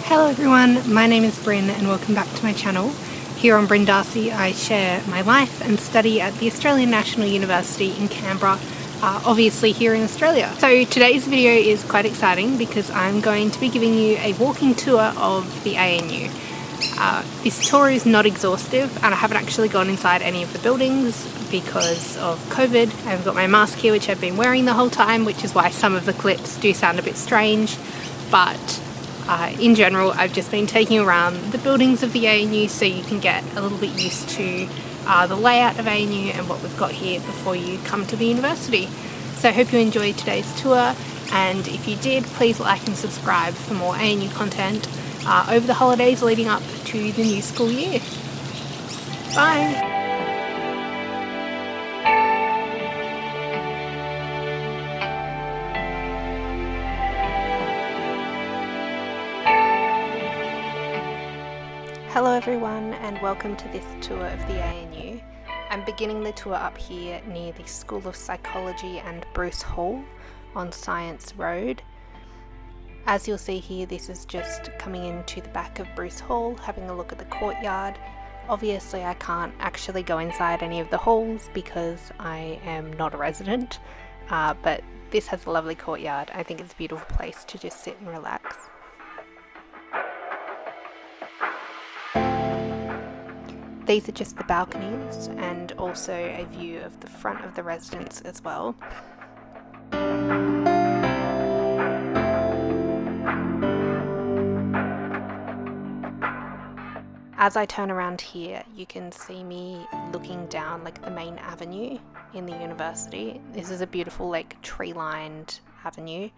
Hello everyone, my name is Brin and welcome back to my channel. Here on Brin Darcy I share my life and study at the Australian National University in Canberra, obviously here in Australia. So today's video is quite exciting because I'm going to be giving you a walking tour of the ANU. This tour is not exhaustive and I haven't actually gone inside any of the buildings because of COVID. I've got my mask here which I've been wearing the whole time, which is why some of the clips do sound a bit strange, but in general I've just been taking around the buildings of the ANU so you can get a little bit used to the layout of ANU and what we've got here before you come to the university. So I hope you enjoyed today's tour, and if you did, please like and subscribe for more ANU content over the holidays leading up to the new school year. Bye! Hello everyone and welcome to this tour of the ANU. I'm beginning the tour up here near the School of Psychology and Bruce Hall on Science Road. As you'll see here, this is just coming into the back of Bruce Hall, having a look at the courtyard. Obviously I can't actually go inside any of the halls because I am not a resident, but this has a lovely courtyard. I think it's a beautiful place to just sit and relax. These are just the balconies and also a view of the front of the residence as well. As I turn around here, you can see me looking down like the main avenue in the university. This is a beautiful like tree-lined avenue.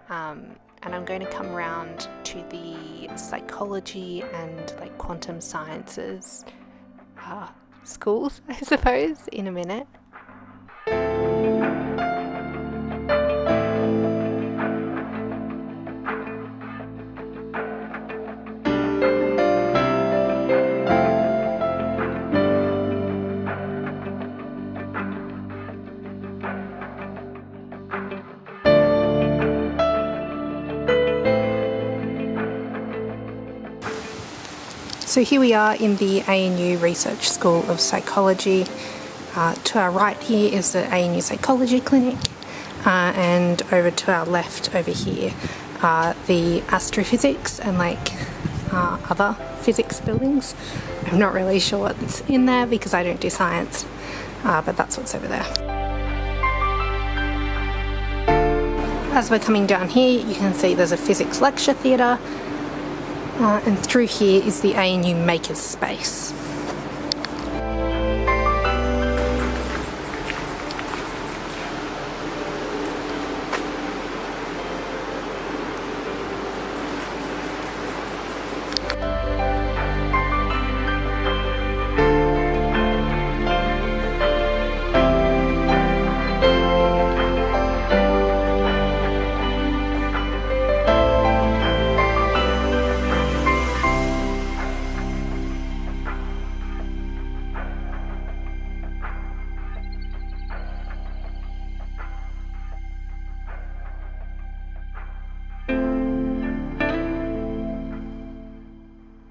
And I'm going to come around to the psychology and like quantum sciences schools, I suppose, in a minute. So here we are in the ANU Research School of Psychology. To our right here is the ANU Psychology Clinic, and over to our left over here are the astrophysics and like other physics buildings. I'm not really sure what's in there because I don't do science, but that's what's over there. As we're coming down here, you can see there's a physics lecture theatre. And through here is the ANU MakerSpace.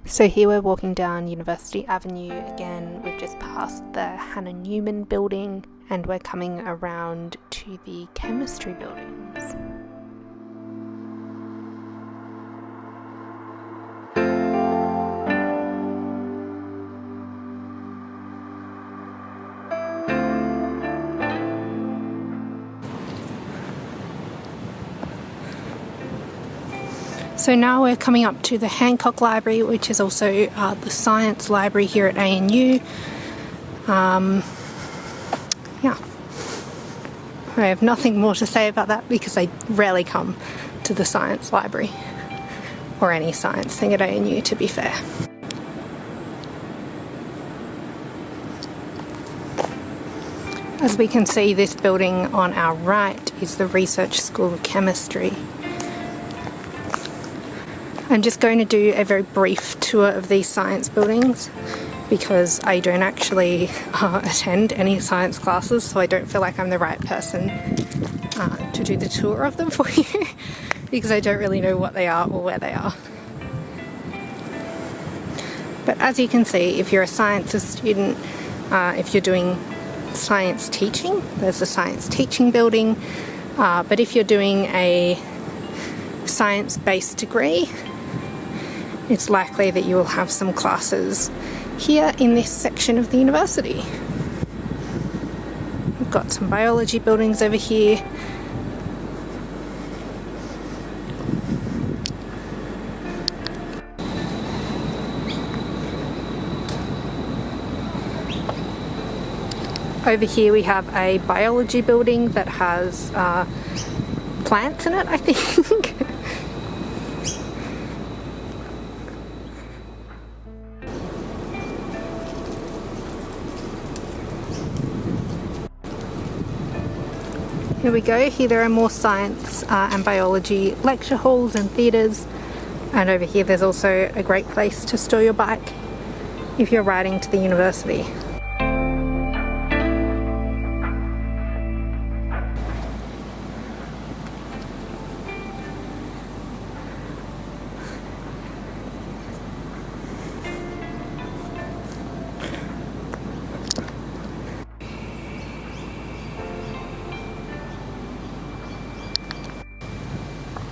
So here we're walking down University Avenue again. We've just passed the Hannah Newman building and we're coming around to the chemistry buildings. So now we're coming up to the Hancock Library, which is also the science library here at ANU. Yeah, I have nothing more to say about that because I rarely come to the science library or any science thing at ANU, to be fair. As we can see, this building on our right is the Research School of Chemistry. I'm just going to do a very brief tour of these science buildings because I don't actually attend any science classes, so I don't feel like I'm the right person to do the tour of them for you because I don't really know what they are or where they are. But as you can see, if you're a sciences student, if you're doing science teaching, there's a science teaching building. But if you're doing a science-based degree, it's likely that you will have some classes here in this section of the university. We've got some biology buildings over here. Over here we have a biology building that has plants in it, I think. Here we go. Here there are more science and biology lecture halls and theatres, and over here there's also a great place to store your bike if you're riding to the university.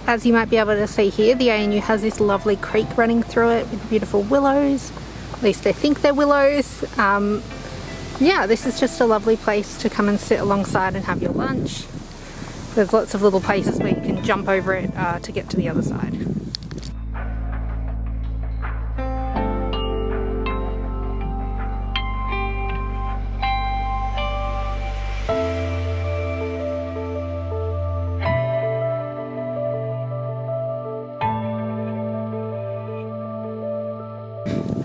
As you might be able to see here, the ANU has this lovely creek running through it with beautiful willows. At least I think they're willows. Yeah, this is just a lovely place to come and sit alongside and have your lunch. There's lots of little places where you can jump over it to get to the other side.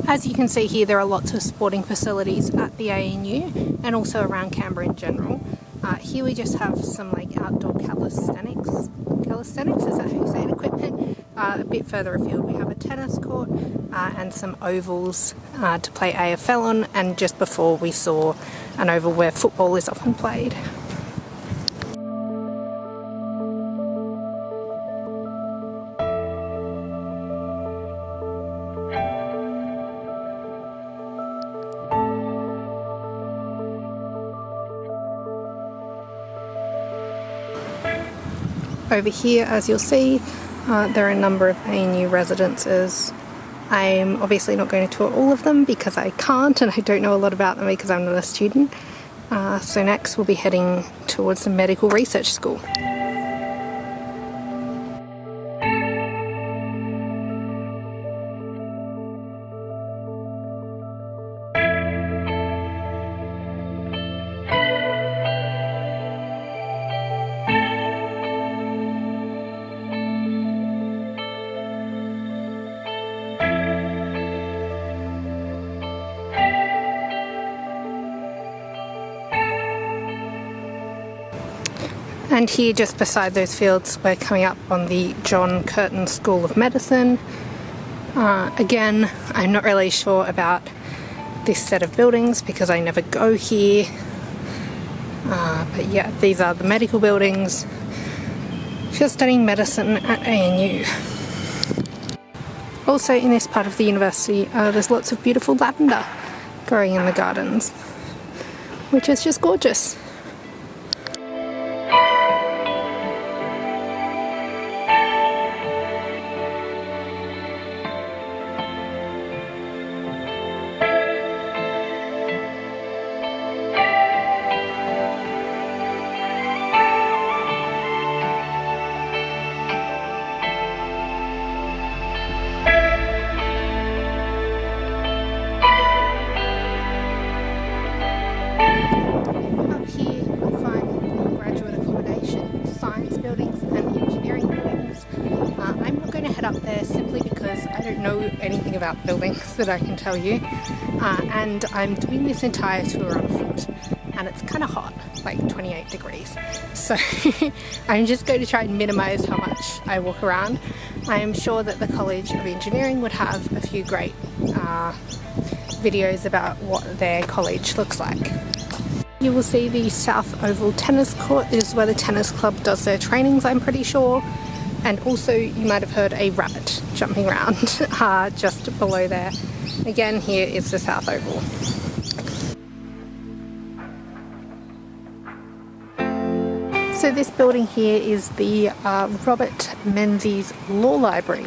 As you can see here, there are lots of sporting facilities at the ANU and also around Canberra in general. Here we just have some like outdoor calisthenics, is that how you say it, equipment. A bit further afield we have a tennis court and some ovals to play AFL on, and just before we saw an oval where football is often played. Over here, as you'll see, there are a number of ANU residences. I'm obviously not going to tour all of them because I can't, and I don't know a lot about them because I'm not a student. So next we'll be heading towards the medical research school. And here, just beside those fields, we're coming up on the John Curtin School of Medicine. Again, I'm not really sure about this set of buildings because I never go here. But yeah, these are the medical buildings if you're studying medicine at ANU. Also in this part of the university, there's lots of beautiful lavender growing in the gardens, which is just gorgeous. Up there simply because I don't know anything about buildings that I can tell you, and I'm doing this entire tour on foot and it's kind of hot, like 28 degrees, so I'm just going to try and minimize how much I walk around. I am sure that the College of Engineering would have a few great videos about what their college looks like. You will see the South Oval Tennis Court. This is where the tennis club does their trainings, I'm pretty sure. And also you might have heard a rabbit jumping around just below there. Again, here is the South Oval. So this building here is the Robert Menzies Law Library.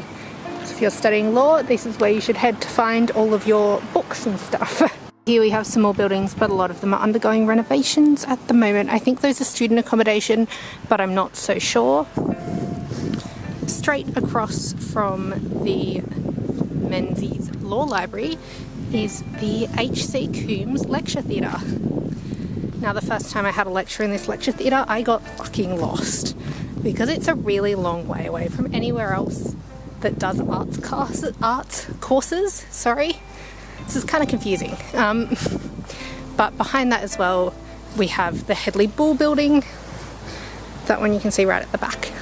So if you're studying law, this is where you should head to find all of your books and stuff. Here we have some more buildings, but a lot of them are undergoing renovations at the moment. I think those are student accommodation, but I'm not so sure. Straight across from the Menzies Law Library is the H.C. Coombs Lecture Theatre. Now, the first time I had a lecture in this lecture theatre, I got fucking lost because it's a really long way away from anywhere else that does arts courses. Sorry, this is kind of confusing. But behind that as well, we have the Headley Bull building. That one you can see right at the back.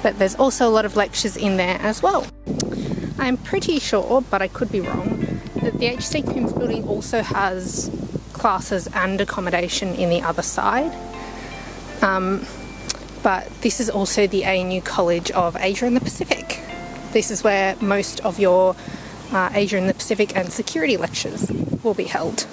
But there's also a lot of lectures in there as well. I'm pretty sure, but I could be wrong, that the H.C. Coombs building also has classes and accommodation in the other side. But this is also the ANU College of Asia and the Pacific. This is where most of your Asia and the Pacific and security lectures will be held.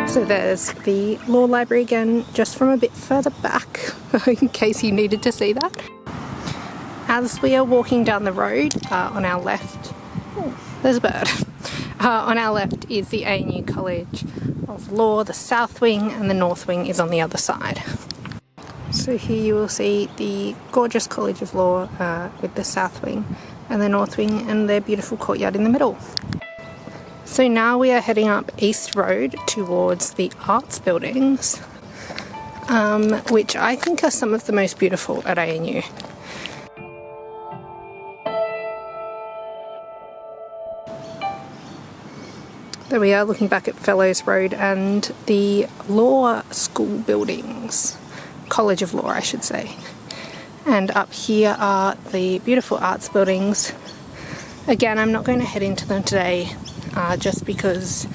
So there's the law library again, just from a bit further back, in case you needed to see that. As we are walking down the road, on our left, oh, there's a bird. On our left is the ANU College of Law, the South Wing, and the North Wing is on the other side. So here you will see the gorgeous College of Law with the South Wing and the North Wing and their beautiful courtyard in the middle. So now we are heading up East Road towards the arts buildings, which I think are some of the most beautiful at ANU. There we are, looking back at Fellows Road and the law school buildings. College of Law, I should say. And up here are the beautiful arts buildings. Again, I'm not going to head into them today, just because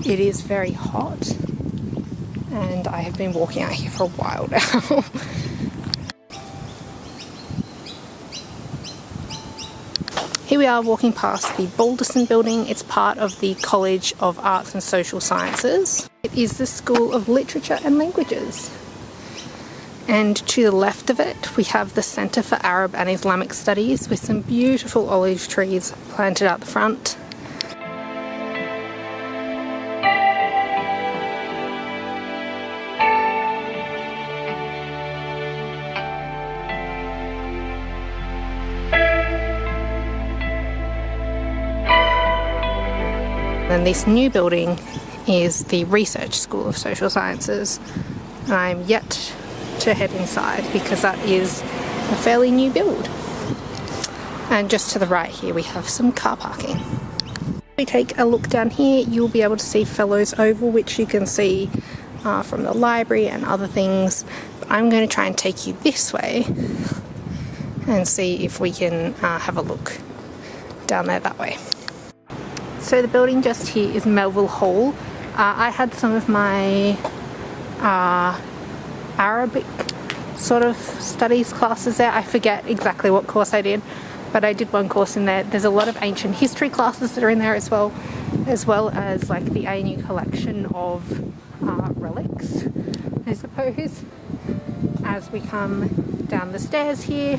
it is very hot and I have been walking out here for a while now. Here we are walking past the Balderson building. It's part of the College of Arts and Social Sciences. It is the School of Literature and Languages. And to the left of it, we have the Centre for Arab and Islamic Studies with some beautiful olive trees planted out the front. And this new building is the Research School of Social Sciences. And I'm yet to head inside because that is a fairly new build. And just to the right here we have some car parking. If we take a look down here, you'll be able to see Fellows Oval, which you can see from the library and other things. But I'm going to try and take you this way and see if we can have a look down there that way. So the building just here is Melville Hall. I had some of my Arabic sort of studies classes there. I forget exactly what course I did, but I did one course in there. There's a lot of ancient history classes that are in there as well as like the ANU collection of relics, I suppose. As we come down the stairs here,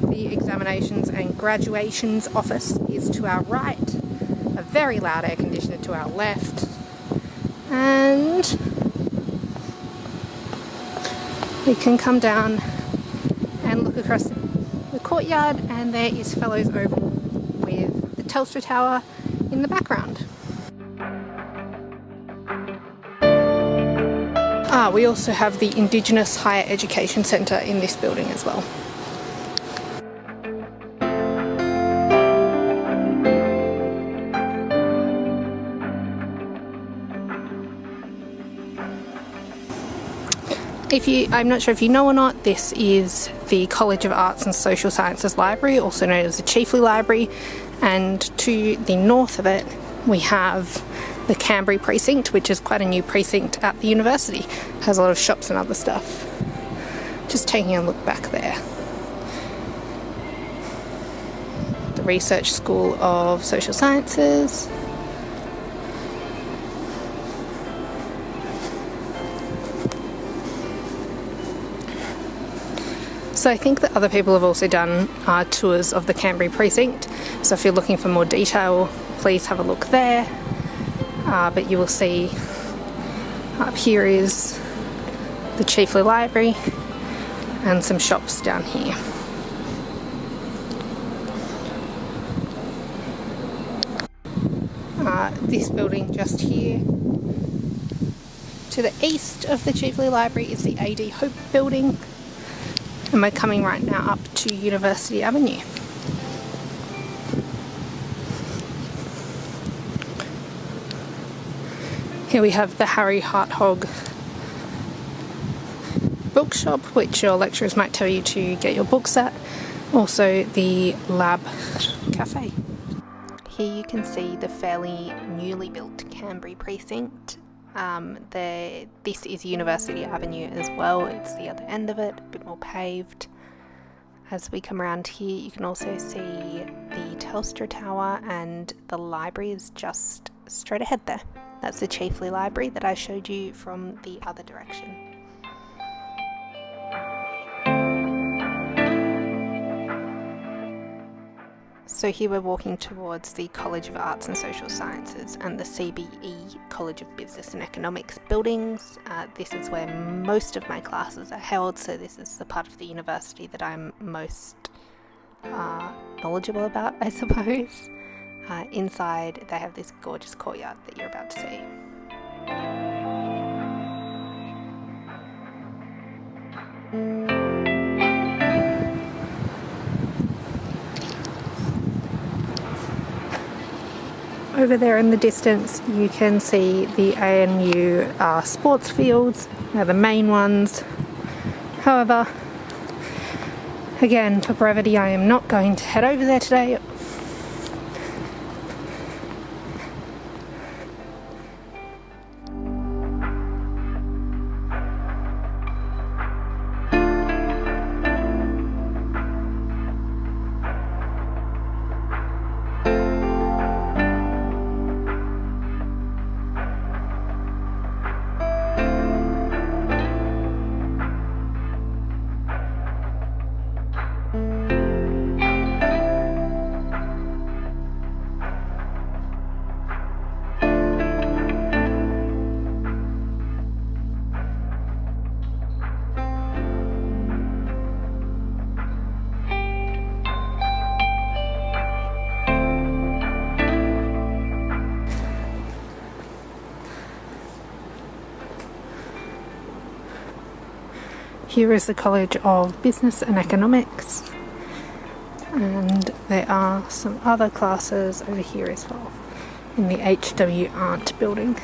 the examinations and graduations office is to our right, a very loud air conditioner to our left, and we can come down and look across the courtyard, and there is Fellows Oval with the Telstra Tower in the background. We also have the Indigenous Higher Education Centre in this building as well. I'm not sure if you know or not, this is the College of Arts and Social Sciences Library, also known as the Chiefly Library, and to the north of it we have the Kambri Precinct, which is quite a new precinct at the university. It has a lot of shops and other stuff. Just taking a look back there. The Research School of Social Sciences. So I think that other people have also done tours of the Kambri Precinct. So if you're looking for more detail, please have a look there. But you will see up here is the Chiefly Library and some shops down here. This building just here to the east of the Chiefly Library is the AD Hope building, and we're coming right now up to University Avenue. Here we have the Harry Harthog bookshop, which your lecturers might tell you to get your books at. Also the Lab Cafe. Here you can see the fairly newly built Kambri Precinct. This is University Avenue as well. It's the other end of it, a bit more paved. As we come around here, you can also see the Telstra Tower, and the library is just straight ahead there. That's the Chiefly Library that I showed you from the other direction. So here we're walking towards the College of Arts and Social Sciences and the CBE College of Business and Economics buildings. This is where most of my classes are held, so this is the part of the university that I'm most knowledgeable about, I suppose. Inside they have this gorgeous courtyard that you're about to see. Over there in the distance you can see the ANU sports fields. They're the main ones. However, again, for brevity, I am not going to head over there today. Here is the College of Business and Economics, and there are some other classes over here as well in the HW Art building.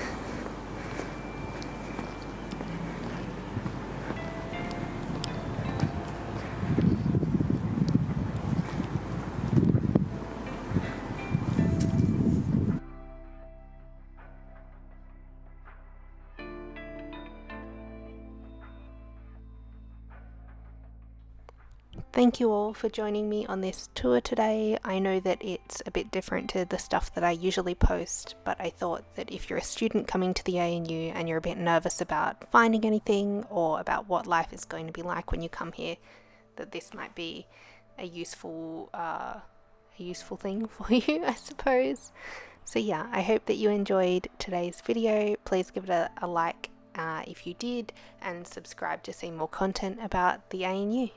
Thank you all for joining me on this tour today. I know that it's a bit different to the stuff that I usually post, but I thought that if you're a student coming to the ANU and you're a bit nervous about finding anything or about what life is going to be like when you come here, that this might be a useful thing for you, I suppose. So yeah, I hope that you enjoyed today's video. Please give it a like if you did, and subscribe to see more content about the ANU.